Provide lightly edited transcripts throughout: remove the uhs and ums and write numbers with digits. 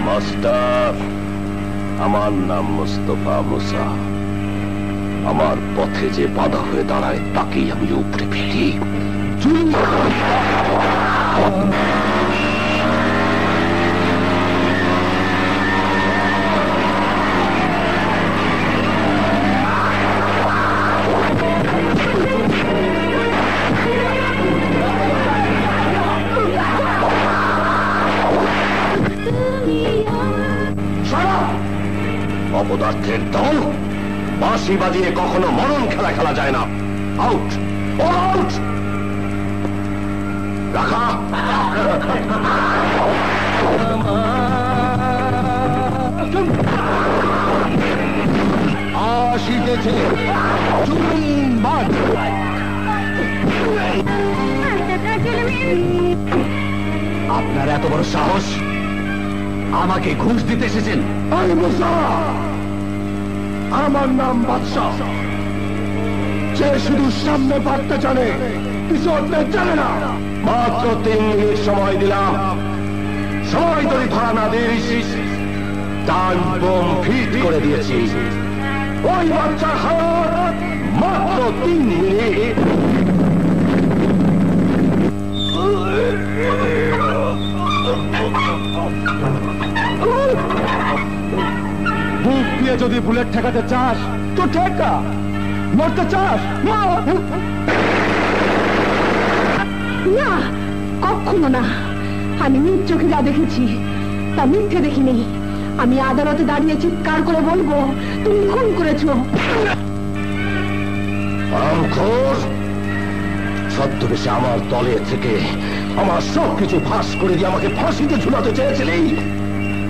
Master, আমার নাম মুস্তফা মুসা। আমার পথে যে বাধা হয়ে দাঁড়ায় তাকেই আমি উপরে ফেলি। অপদার্থের দল, বাঁশি বাজিয়ে কখনো মরণ খেলা খেলা যায় না। Out, out. রাখা। আসিতেছে আপনার এত বড় সাহস, আমাকে ঘুষ দিতে এসেছেন? আমার নাম বাদশাহ। যে শুধু সামনে বাড়তে জানে, পিছনে জানে না। মাত্র 3 মিনিট সময় দিলাম, সময় ধরে ধরা না দিস। টান বোম ফিট করে দিয়েছি। ওই বাচ্চার হাত মাত্র 3 মিনিট। বুক দিয়ে যদি বুলেট ঠেকাতে চাস তো ঠেকা, মরতে চাস না, কখনো না। আমি নিজ চোখে যা দেখেছি তা মিথ্যে দেখিনি। আমি আদালতে দাঁড়িয়ে চিৎকার করে বলবো তুমি খুন করেছো। ছদ্মবেশে আমার দলে থেকে আমার সবকিছু ফাঁস করে দিয়ে আমাকে ফাঁসিতে ঝুলাতে চেয়েছিলি।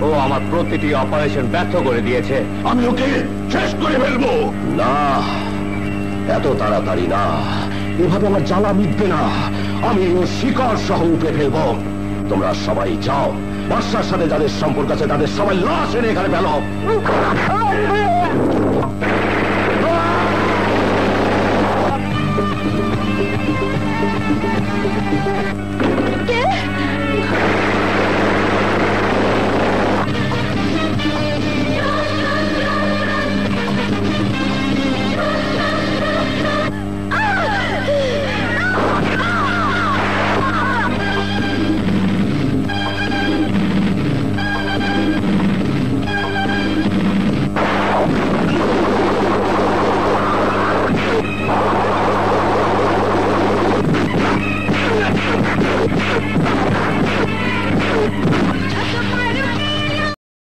ও আমার প্রতিটি অপারেশন ব্যর্থ করে দিয়েছে। আমি ওকে শেষ করে ফেলবো। না, এত তাড়াতাড়ি না। এভাবে আমার জ্বালা মিটবে না। আমি ও শিকার সহ উপড়ে ফেলবো। তোমরা সবাই যাও, বাদশার সাথে যাদের সম্পর্ক আছে তাদের সবাই লাশ এনে এখানে ফেলো।